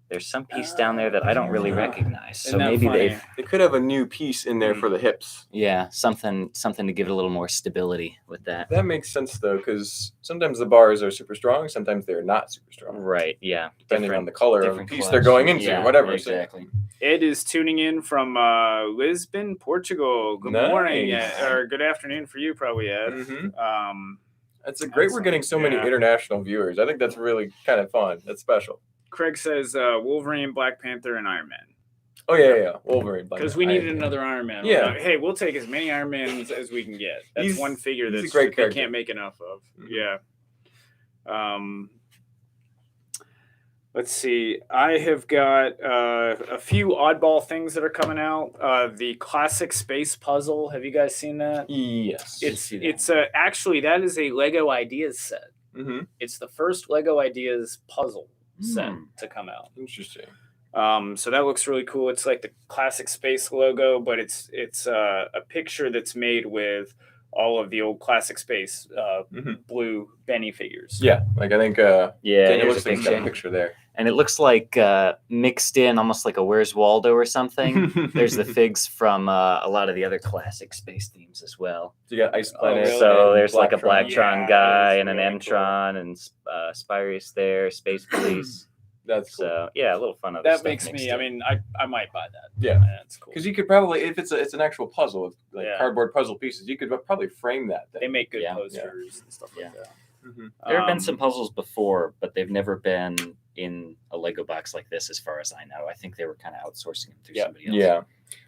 [SPEAKER 3] There's some piece down there that I don't really recognize. So
[SPEAKER 2] Isn't that
[SPEAKER 3] maybe
[SPEAKER 2] funny?
[SPEAKER 1] They could have a new piece in there for the hips.
[SPEAKER 3] yeah, something to give it a little more stability with that.
[SPEAKER 1] That makes sense though, because sometimes the bars are super strong, sometimes they're not super strong,
[SPEAKER 3] Right. Yeah.
[SPEAKER 1] depending on the color of the
[SPEAKER 3] different
[SPEAKER 1] piece
[SPEAKER 3] clutch.
[SPEAKER 1] they're going into,
[SPEAKER 3] Yeah,
[SPEAKER 1] whatever. So-
[SPEAKER 3] Exactly.
[SPEAKER 2] Ed is tuning in from Lisbon, Portugal. Good morning,
[SPEAKER 1] Nice.
[SPEAKER 2] or good afternoon for you, probably, Ed.
[SPEAKER 1] Mhm. That's great. We're getting so many
[SPEAKER 2] Yeah.
[SPEAKER 1] international viewers. I think that's really kind of fun. That's special.
[SPEAKER 2] Craig says Wolverine, Black Panther, and Iron Man.
[SPEAKER 1] Oh yeah. Wolverine.
[SPEAKER 2] Because we needed another Iron Man.
[SPEAKER 1] Yeah.
[SPEAKER 2] We're like, hey, we'll take as many Iron Mans as we can get. That's
[SPEAKER 1] He's-
[SPEAKER 2] one figure
[SPEAKER 1] he's a
[SPEAKER 2] that's
[SPEAKER 1] great
[SPEAKER 2] they
[SPEAKER 1] character.
[SPEAKER 2] can't make enough of.
[SPEAKER 1] Mhm.
[SPEAKER 2] Yeah. Let's see. I have got a few oddball things that are coming out. The classic space puzzle. Have you guys seen that?
[SPEAKER 1] Yes.
[SPEAKER 2] It's actually that is a Lego Ideas set.
[SPEAKER 1] Mm-hmm.
[SPEAKER 2] It's the first Lego Ideas puzzle set to come out.
[SPEAKER 1] Interesting.
[SPEAKER 2] So that looks really cool. It's like the classic space logo, but it's a picture that's made with all of the old classic space blue Benny figures.
[SPEAKER 1] Yeah, like I think
[SPEAKER 3] Yeah,
[SPEAKER 1] Daniel
[SPEAKER 3] here's
[SPEAKER 1] looks
[SPEAKER 3] a
[SPEAKER 1] like he's got a
[SPEAKER 3] picture.
[SPEAKER 1] picture there.
[SPEAKER 3] And it looks like mixed in, almost like a Where's Waldo or something. There's the figs from a lot of the other classic space themes as well.
[SPEAKER 1] So you got Ice
[SPEAKER 2] Oh,
[SPEAKER 1] Planet.
[SPEAKER 2] really?
[SPEAKER 3] So
[SPEAKER 1] and
[SPEAKER 3] there's like a
[SPEAKER 1] Blacktron.
[SPEAKER 3] Blacktron
[SPEAKER 2] Yeah, that
[SPEAKER 3] guy
[SPEAKER 2] is
[SPEAKER 3] and an
[SPEAKER 2] really cool.
[SPEAKER 3] Entron and Spyrius there, Space Police.
[SPEAKER 1] That's cool.
[SPEAKER 3] So yeah, a little fun of
[SPEAKER 2] That makes me. I mean, I might buy that.
[SPEAKER 1] Yeah.
[SPEAKER 2] That's cool.
[SPEAKER 1] Because you could probably, if it's an actual puzzle, like
[SPEAKER 2] Yeah.
[SPEAKER 1] cardboard puzzle pieces, you could probably frame that thing.
[SPEAKER 2] They make good
[SPEAKER 3] Yeah.
[SPEAKER 2] posters and stuff
[SPEAKER 3] Yeah.
[SPEAKER 2] like that.
[SPEAKER 1] Mhm.
[SPEAKER 3] there have been some puzzles before, but they've never been in a Lego box like this, as far as I know. I think they were kind of outsourcing them through somebody else.
[SPEAKER 1] Yeah.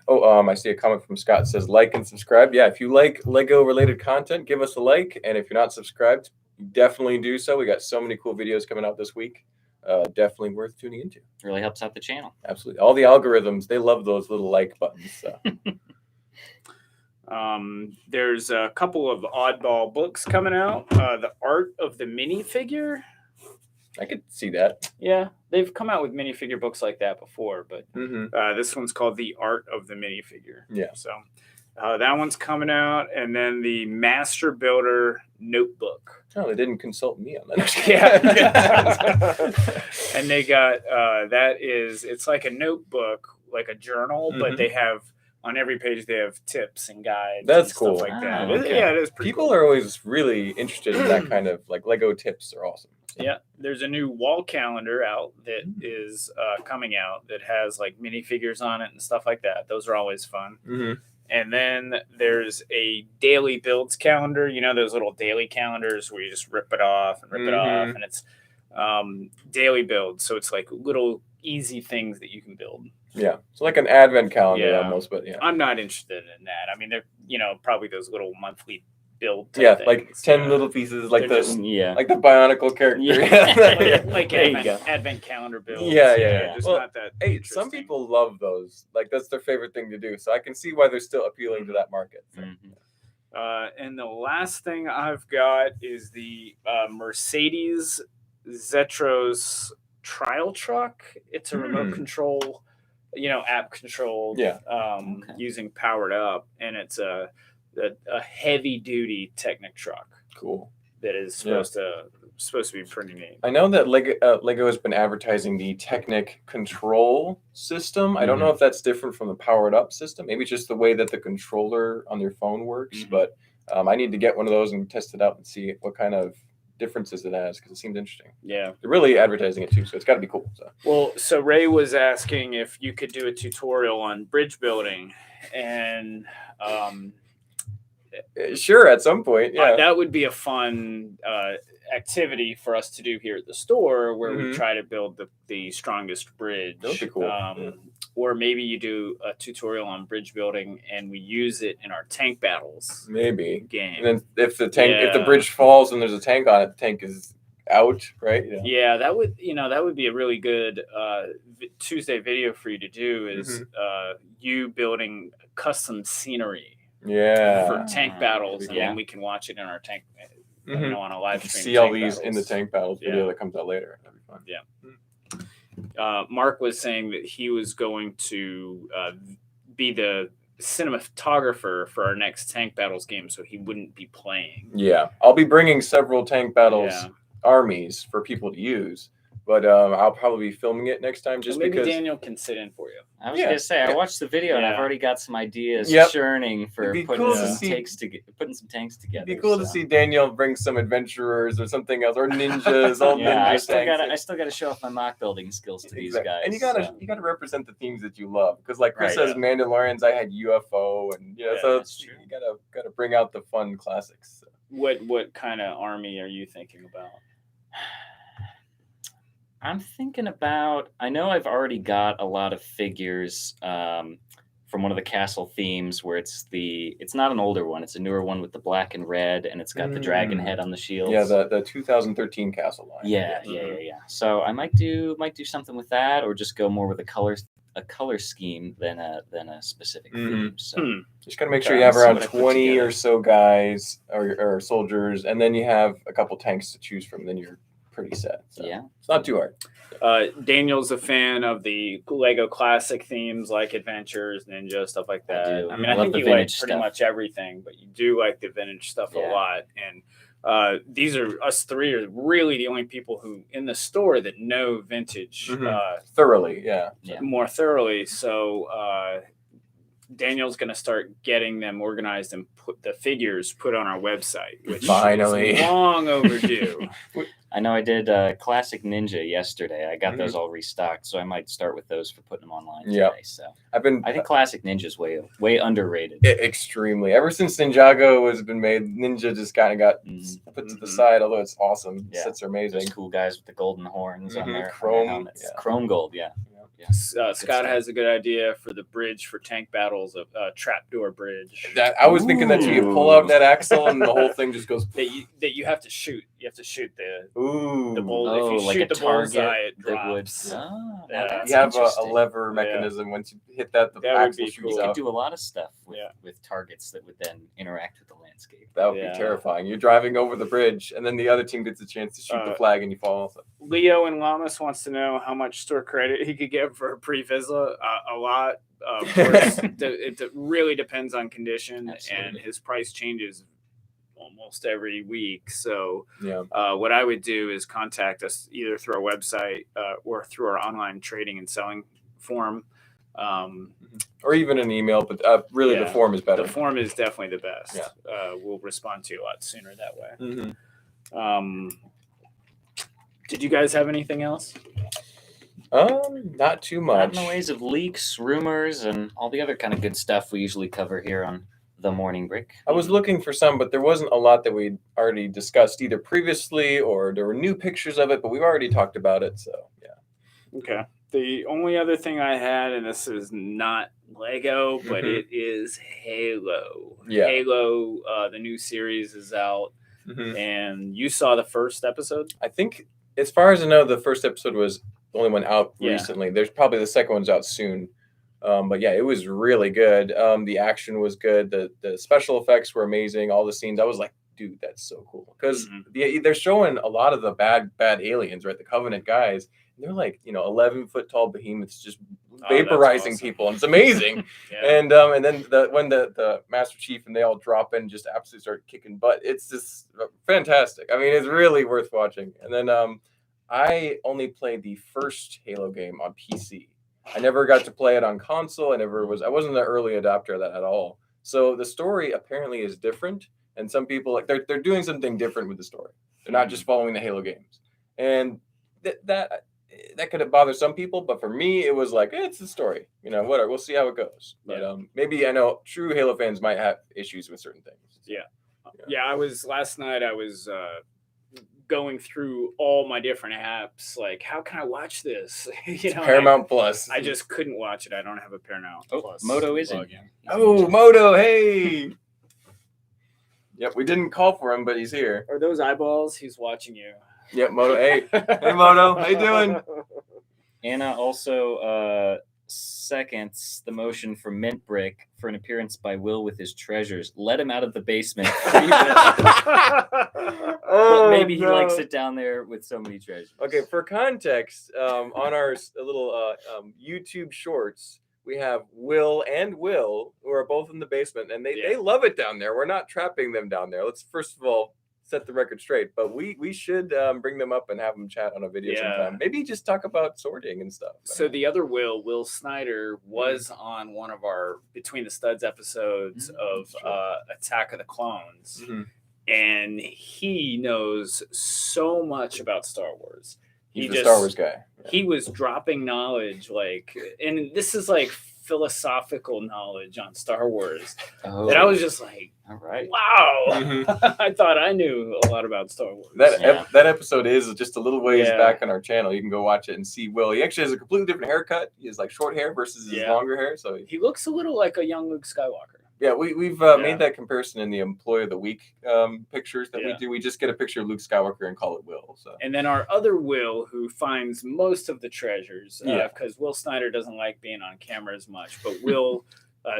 [SPEAKER 1] Oh, I see a comment from Scott that says like and subscribe. Yeah, if you like Lego related content, give us a like, and if you're not subscribed, definitely do so. We got so many cool videos coming out this week. Definitely worth tuning into.
[SPEAKER 3] Really helps out the channel.
[SPEAKER 1] Absolutely. All the algorithms, they love those little like buttons. So.
[SPEAKER 2] There's a couple of oddball books coming out. The Art of the Minifigure.
[SPEAKER 1] I could see that.
[SPEAKER 2] Yeah, they've come out with minifigure books like that before, but
[SPEAKER 1] Mm-hmm.
[SPEAKER 2] this one's called The Art of the Minifigure.
[SPEAKER 1] Yeah.
[SPEAKER 2] So that one's coming out, and then the Master Builder Notebook.
[SPEAKER 1] Oh, they didn't consult me on that.
[SPEAKER 2] Yeah. And they got it's like a notebook, like a journal, but they have on every page they have tips and guides.
[SPEAKER 1] That's
[SPEAKER 2] and
[SPEAKER 1] cool.
[SPEAKER 2] Stuff like that.
[SPEAKER 3] Ah, okay.
[SPEAKER 2] Yeah, it is pretty
[SPEAKER 1] People
[SPEAKER 2] cool.
[SPEAKER 1] are always really interested in that kind of like Lego tips are awesome. So.
[SPEAKER 2] Yeah, there's a new wall calendar out that is coming out that has like minifigures on it and stuff like that. Those are always fun.
[SPEAKER 1] Mm-hmm.
[SPEAKER 2] And then there's a daily builds calendar. You know those little daily calendars where you just rip it off and rip it off, and it's daily builds. So it's like little easy things that you can build.
[SPEAKER 1] Yeah. So like an advent calendar
[SPEAKER 2] Yeah.
[SPEAKER 1] almost, but yeah.
[SPEAKER 2] I'm not interested in that. I mean, they're probably those little monthly build. Type
[SPEAKER 1] Yeah,
[SPEAKER 2] things.
[SPEAKER 1] like 10 little pieces, like
[SPEAKER 2] They're
[SPEAKER 1] the
[SPEAKER 3] Yeah.
[SPEAKER 1] like the Bionicle character.
[SPEAKER 3] Yeah.
[SPEAKER 2] like
[SPEAKER 3] There you
[SPEAKER 2] advent calendar builds.
[SPEAKER 1] Yeah.
[SPEAKER 2] Just
[SPEAKER 1] Well,
[SPEAKER 2] not that.
[SPEAKER 1] Hey, some
[SPEAKER 2] interesting.
[SPEAKER 1] people love those. Like that's their favorite thing to do. So I can see why they're still appealing to that market. So.
[SPEAKER 3] Mhm.
[SPEAKER 2] And the last thing I've got is the Mercedes Zetros trial truck. It's a remote control, app controlled,
[SPEAKER 1] Yeah.
[SPEAKER 3] Okay.
[SPEAKER 2] using Powered Up, and it's a heavy duty Technic truck
[SPEAKER 1] Cool.
[SPEAKER 2] that is supposed to be pretty neat.
[SPEAKER 1] I know that Lego has been advertising the Technic control system. I don't know if that's different from the powered up system. Maybe it's just the way that the controller on your phone works. But I need to get one of those and test it out and see what kind of differences it has because it seems interesting.
[SPEAKER 2] Yeah.
[SPEAKER 1] They're really advertising it too, so it's got to be cool. So.
[SPEAKER 2] Well, so Ray was asking if you could do a tutorial on bridge building, and
[SPEAKER 1] Sure, at some point, yeah.
[SPEAKER 2] that would be a fun activity for us to do here at the store, where we try to build the strongest bridge.
[SPEAKER 1] That would be cool.
[SPEAKER 2] Or maybe you do a tutorial on bridge building, and we use it in our tank battles
[SPEAKER 1] Maybe.
[SPEAKER 2] game.
[SPEAKER 1] And then if the
[SPEAKER 2] Yeah.
[SPEAKER 1] bridge falls and there's a tank on it, the tank is out, right?
[SPEAKER 2] Yeah, that would be a really good Tuesday video for you to do. Is you building custom scenery
[SPEAKER 1] Yeah.
[SPEAKER 2] for tank battles, and
[SPEAKER 3] Yeah.
[SPEAKER 2] then we can watch it in our tank,
[SPEAKER 1] Mhm.
[SPEAKER 2] on a live
[SPEAKER 1] You
[SPEAKER 2] stream.
[SPEAKER 1] see all
[SPEAKER 2] tank
[SPEAKER 1] these in the
[SPEAKER 2] battles.
[SPEAKER 1] tank battles video
[SPEAKER 2] Yeah.
[SPEAKER 1] that comes out later. That'd be fun.
[SPEAKER 2] Mark was saying that he was going to be the cinematographer for our next tank battles game, so he wouldn't be playing.
[SPEAKER 1] Yeah, I'll be bringing several tank battles
[SPEAKER 2] Yeah.
[SPEAKER 1] armies for people to use, But I'll probably be filming it next time just
[SPEAKER 2] maybe
[SPEAKER 1] because.
[SPEAKER 2] Daniel can sit in for you.
[SPEAKER 3] I was gonna say I watched the video and I've already got some ideas churning for putting some tanks together.
[SPEAKER 1] It'd be cool to see Daniel bring some adventurers or something else, or ninjas. All ninjas.
[SPEAKER 3] I still got to show off my mock building skills to these guys.
[SPEAKER 1] And you gotta represent the themes that you love, because like Chris says, Mandalorians. I had UFO, and so you gotta bring out the fun classics. So.
[SPEAKER 2] What kind of army are you thinking about?
[SPEAKER 3] I'm thinking about. I know I've already got a lot of figures from one of the castle themes, where it's not an older one; it's a newer one with the black and red, and it's got the dragon head on the shield.
[SPEAKER 1] Yeah, the 2013 castle line.
[SPEAKER 3] Yeah. So I might do something with that, or just go more with a color scheme than a specific theme. So
[SPEAKER 1] just gotta make sure you have around 20 or so guys or soldiers, and then you have a couple tanks to choose from. Then you're pretty set. So it's not too hard.
[SPEAKER 2] Daniel's a fan of the Lego classic themes like adventures, ninja, stuff like that. I mean, I think you like pretty much everything, but you do like the vintage stuff a lot. And these are us three are really the only people who in the store that know vintage
[SPEAKER 1] thoroughly,
[SPEAKER 2] more thoroughly. So Daniel's going to start getting them organized and put the figures put on our website, which
[SPEAKER 1] finally
[SPEAKER 2] is long overdue.
[SPEAKER 3] I know I did Classic Ninja yesterday. I got those all restocked, so I might start with those for putting them online today. So I think Classic Ninja is way underrated.
[SPEAKER 1] Extremely. Ever since Ninjago has been made, Ninja just kind of got put to the side. Although it's awesome, sets are amazing.
[SPEAKER 3] Those cool guys with the golden horns on their
[SPEAKER 1] chrome
[SPEAKER 3] helmets. Chrome gold,
[SPEAKER 2] Scott has a good idea for the bridge for tank battles, of trapdoor bridge.
[SPEAKER 1] I was thinking that you pull out that axle and the whole thing just goes.
[SPEAKER 2] That you have to shoot. You have to shoot the
[SPEAKER 1] bull.
[SPEAKER 2] If you shoot the bullseye, it drops.
[SPEAKER 1] You have a lever mechanism. Once you hit that, the axle shoots out.
[SPEAKER 3] You could do a lot of stuff with targets that would then interact with the landscape.
[SPEAKER 1] That would be terrifying. You're driving over the bridge, and then the other team gets a chance to shoot the flag, and you fall.
[SPEAKER 2] Leo in Lamas wants to know how much store credit he could get for a pre-Vizsla. A lot. Of course, it really depends on condition, and his price changes almost every week. So what I would do is contact us either through our website or through our online trading and selling form.
[SPEAKER 1] Or even an email, but really the form is better.
[SPEAKER 2] The form is definitely the best. We'll respond to you a lot sooner that way. Did you guys have anything else?
[SPEAKER 1] Not too much.
[SPEAKER 3] Not in the ways of leaks, rumors, and all the other kind of good stuff we usually cover here on The Morning Break.
[SPEAKER 1] I was looking for some, but there wasn't a lot that we'd already discussed either previously or there were new pictures of it, but we've already talked about it, so
[SPEAKER 2] Okay. The only other thing I had, and this is not Lego, but it is Halo. Halo, the new series is out, and you saw the first episode?
[SPEAKER 1] I think, as far as I know, the first episode was the only one out recently. There's probably the second one's out soon. But it was really good. The action was good. The special effects were amazing. All the scenes, I was like, dude, that's so cool. Because they're showing a lot of the bad aliens, right? The Covenant guys. And they're like, 11-foot tall behemoths just vaporizing people. And it's amazing. And then when the Master Chief and they all drop in, just absolutely start kicking butt. It's just fantastic. I mean, it's really worth watching. And then I only played the first Halo game on PC. I never got to play it on console. I wasn't an early adopter of that at all. So the story apparently is different, and some people they're doing something different with the story. They're not just following the Halo games, and that could have bothered some people. But for me, it was like it's the story. Whatever. We'll see how it goes. But maybe I know true Halo fans might have issues with certain things.
[SPEAKER 2] Last night. I was going through all my different apps, like how can I watch this?
[SPEAKER 1] Paramount Plus.
[SPEAKER 2] I just couldn't watch it. I don't have a Paramount Plus.
[SPEAKER 3] Moto is in.
[SPEAKER 1] Oh, Moto, hey. Yep, we didn't call for him, but he's here.
[SPEAKER 2] Are those eyeballs? He's watching you.
[SPEAKER 1] Yep, Moto. Hey, hey, Moto, how you doing?
[SPEAKER 3] Anna also seconds the motion for Mint Brick for an appearance by Will with his treasures. Let him out of the basement. Maybe he likes it down there with so many treasures.
[SPEAKER 1] Okay, for context, on our little YouTube shorts, we have Will who are both in the basement, and they love it down there. We're not trapping them down there. Let's first of all set the record straight. But we should bring them up and have them chat on a video
[SPEAKER 2] Yeah.
[SPEAKER 1] sometime. Maybe just talk about sorting and stuff.
[SPEAKER 2] So the other Will Snyder, was on one of our Between the Studs episodes of Attack of the Clones.
[SPEAKER 1] Mhm.
[SPEAKER 2] And he knows so much about Star Wars.
[SPEAKER 1] He's the Star Wars guy.
[SPEAKER 2] He was dropping knowledge, and this is like philosophical knowledge on Star Wars. And I was just like,
[SPEAKER 3] all right.
[SPEAKER 2] wow.
[SPEAKER 1] Mhm.
[SPEAKER 2] I thought I knew a lot about Star Wars.
[SPEAKER 1] That episode is just a little ways
[SPEAKER 2] Yeah.
[SPEAKER 1] back on our channel. You can go watch it and see Will. He actually has a completely different haircut. He has like short hair versus his longer hair. So
[SPEAKER 2] he looks a little like a young Luke Skywalker.
[SPEAKER 1] yeah, we've made that comparison in the Employee of the Week pictures that we do. We just get a picture of Luke Skywalker and call it Will. So
[SPEAKER 2] And then our other Will, who finds most of the treasures, because Will Snyder doesn't like being on camera as much, but Will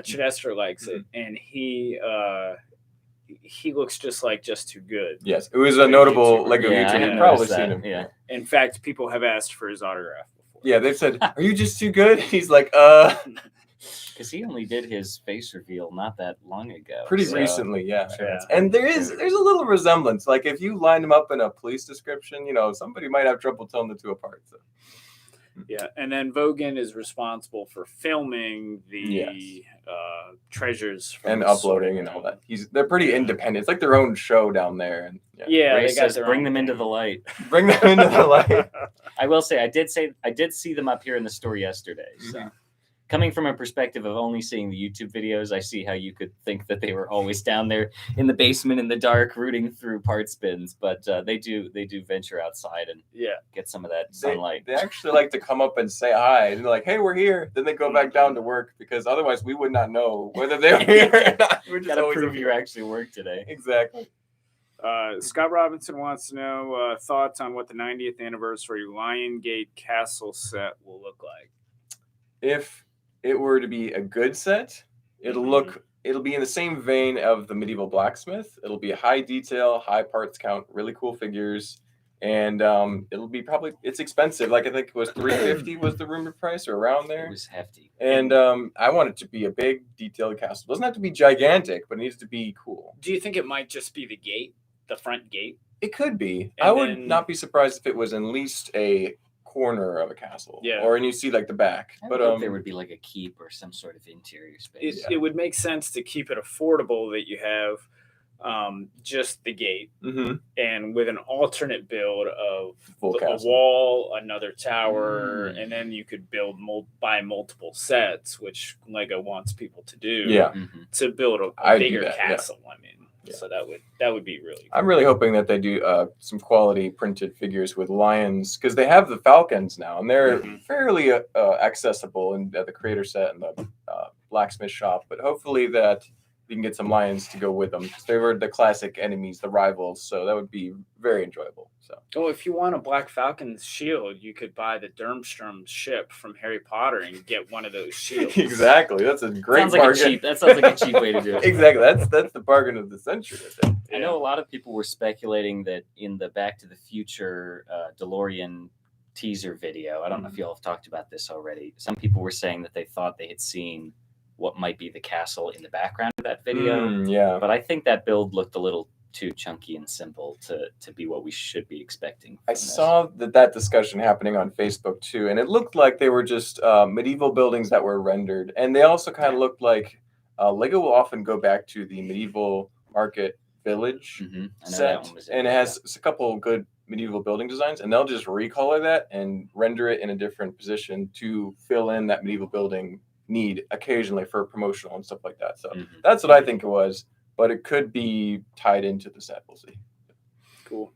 [SPEAKER 2] Chidester likes it, and he looks just like Just Too Good.
[SPEAKER 1] yes, it was a notable
[SPEAKER 2] YouTuber.
[SPEAKER 1] Lego
[SPEAKER 3] Yeah,
[SPEAKER 1] YouTuber.
[SPEAKER 3] I
[SPEAKER 1] You've probably
[SPEAKER 3] noticed
[SPEAKER 1] seen
[SPEAKER 3] that,
[SPEAKER 1] him.
[SPEAKER 3] yeah.
[SPEAKER 2] In fact, people have asked for his autograph before.
[SPEAKER 1] Yeah, they've said, "Are you just too good?" He's like,
[SPEAKER 3] Because he only did his face reveal not that long ago.
[SPEAKER 1] pretty
[SPEAKER 3] so
[SPEAKER 1] recently, yeah.
[SPEAKER 3] I'm sure that's
[SPEAKER 1] And
[SPEAKER 3] pretty
[SPEAKER 1] there's
[SPEAKER 3] good.
[SPEAKER 1] a little resemblance. Like if you line them up in a police description, somebody might have trouble telling the two apart. So.
[SPEAKER 2] Yeah, and then Vogan is responsible for filming the treasures from
[SPEAKER 1] And
[SPEAKER 2] the
[SPEAKER 1] uploading
[SPEAKER 2] sorting
[SPEAKER 1] and all
[SPEAKER 2] room.
[SPEAKER 1] that. They're pretty independent. It's like their own show down there. And
[SPEAKER 2] Yeah,
[SPEAKER 3] Ray
[SPEAKER 2] they got
[SPEAKER 3] says,
[SPEAKER 2] their
[SPEAKER 3] bring
[SPEAKER 2] own
[SPEAKER 3] them into
[SPEAKER 2] thing.
[SPEAKER 3] the light.
[SPEAKER 1] bring them into the light.
[SPEAKER 3] I will say I did see them up here in the store yesterday. So coming from a perspective of only seeing the YouTube videos, I see how you could think that they were always down there in the basement in the dark rooting through parts bins, but they do venture outside and get some of that sunlight.
[SPEAKER 1] They actually like to come up and say hi. And they're like, hey, we're here. Then they go back down to work because otherwise we would not know whether they were here or not. We're just
[SPEAKER 3] Gotta
[SPEAKER 1] always
[SPEAKER 3] prove
[SPEAKER 1] over
[SPEAKER 3] you
[SPEAKER 1] here.
[SPEAKER 3] actually work today.
[SPEAKER 1] Exactly.
[SPEAKER 2] Scott Robinson wants to know thoughts on what the 90th anniversary Lion Gate Castle set will look like.
[SPEAKER 1] If it were to be a good set, it'll be in the same vein of the medieval blacksmith. It'll be high detail, high parts count, really cool figures, and it'll be it's expensive. Like I think it was $350 was the rumored price or around there.
[SPEAKER 3] It was hefty.
[SPEAKER 1] And I want it to be a big detailed castle. It doesn't have to be gigantic, but it needs to be cool.
[SPEAKER 2] Do you think it might just be the front gate?
[SPEAKER 1] It could be.
[SPEAKER 2] And
[SPEAKER 1] I would
[SPEAKER 2] then-
[SPEAKER 1] not be surprised if it was at least a corner of a castle.
[SPEAKER 2] Yeah.
[SPEAKER 1] Or and you see like the back.
[SPEAKER 3] I
[SPEAKER 1] But
[SPEAKER 3] hope there would be like a keep or some sort of interior space.
[SPEAKER 2] It would make sense to keep it affordable that you have just the gate and with an alternate build of
[SPEAKER 1] Full
[SPEAKER 2] a
[SPEAKER 1] castle.
[SPEAKER 2] wall, another tower, and then you could buy multiple sets, which Lego wants people to do.
[SPEAKER 1] Yeah.
[SPEAKER 2] To build a
[SPEAKER 1] I'd do
[SPEAKER 2] bigger
[SPEAKER 1] that, yeah.
[SPEAKER 2] castle. I mean, so that would be really cool.
[SPEAKER 1] I'm really hoping that they do some quality printed figures with lions because they have the falcons now and they're fairly accessible in the creator set and the blacksmith shop. But hopefully that you can get some lions to go with them because they were the classic enemies, the rivals. So that would be very enjoyable. So
[SPEAKER 2] Oh, if you want a Black Falcon's shield, you could buy the Durmstrom's ship from Harry Potter and get one of those shields.
[SPEAKER 1] exactly, that's a great
[SPEAKER 3] Sounds like
[SPEAKER 1] bargain.
[SPEAKER 3] that sounds like a cheap way to do it.
[SPEAKER 1] Exactly, that's the bargain of the century. I think.
[SPEAKER 3] I know a lot of people were speculating that in the Back to the Future DeLorean teaser video, I don't know if y'all have talked about this already. Some people were saying that they thought they had seen what might be the castle in the background of that video.
[SPEAKER 1] Yeah,
[SPEAKER 3] But I think that build looked a little too chunky and simple to be what we should be expecting.
[SPEAKER 1] I saw that discussion happening on Facebook too, and it looked like they were just medieval buildings that were rendered, and they also kind of looked like Lego will often go back to the medieval market village set, and it has a couple good medieval building designs, and they'll just recolor that and render it in a different position to fill in that medieval building need occasionally for promotional and stuff like that. So that's what I think it was, but it could be tied into the set. We'll see.
[SPEAKER 2] Cool.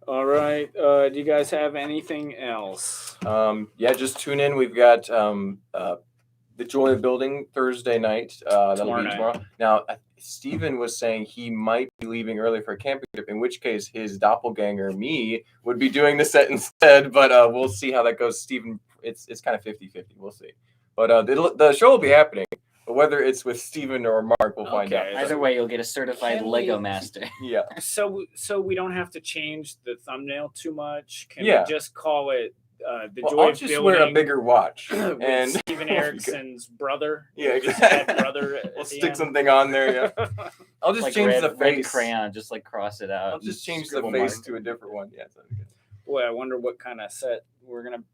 [SPEAKER 2] All right. Do you guys have anything else?
[SPEAKER 1] Yeah, just tune in. We've got the Joy of Building Thursday night. That'll be tomorrow. Now, Steven was saying he might be leaving early for a camping trip, in which case his doppelganger, me, would be doing the set instead, but we'll see how that goes. Steven, it's kind of 50-50. We'll see. But the show will be happening. But whether it's with Steven or Mark, we'll find out.
[SPEAKER 3] Either way, you'll get a certified Lego master.
[SPEAKER 1] Yeah.
[SPEAKER 2] So we don't have to change the thumbnail too much. Can we just call it the Joy
[SPEAKER 1] I'll
[SPEAKER 2] of
[SPEAKER 1] just
[SPEAKER 2] Building?
[SPEAKER 1] wear a bigger watch
[SPEAKER 2] with
[SPEAKER 1] and
[SPEAKER 2] Steven Eriksson's brother.
[SPEAKER 1] Yeah,
[SPEAKER 2] His
[SPEAKER 1] exactly.
[SPEAKER 2] brother.
[SPEAKER 1] We'll stick something on there. Yeah. I'll just
[SPEAKER 3] like
[SPEAKER 1] change
[SPEAKER 3] red,
[SPEAKER 1] the
[SPEAKER 3] red
[SPEAKER 1] face.
[SPEAKER 3] crayon, just like cross it out.
[SPEAKER 1] I'll just
[SPEAKER 3] and
[SPEAKER 1] change the
[SPEAKER 3] scribble
[SPEAKER 1] face
[SPEAKER 3] mark.
[SPEAKER 1] to a different one. Yeah, that'd be good.
[SPEAKER 2] Boy, I wonder what kind of set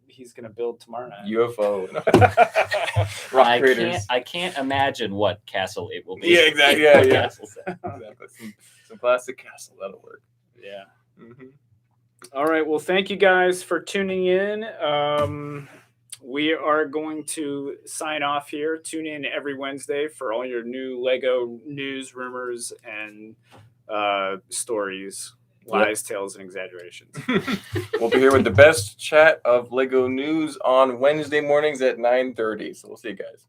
[SPEAKER 2] he's gonna build tomorrow night.
[SPEAKER 1] UFO. Rock craters.
[SPEAKER 3] I can't imagine what castle it will be.
[SPEAKER 1] Yeah, exactly. Yeah, yeah.
[SPEAKER 3] Castle set.
[SPEAKER 1] Exactly. Some plastic castle. That'll work.
[SPEAKER 2] Yeah.
[SPEAKER 1] Mm-hmm.
[SPEAKER 2] All right. Well, thank you guys for tuning in. We are going to sign off here. Tune in every Wednesday for all your new Lego news, rumors, and stories, lies, tales, and exaggerations.
[SPEAKER 1] We'll be here with the best chat of Lego news on Wednesday mornings at 9:30. So we'll see you guys.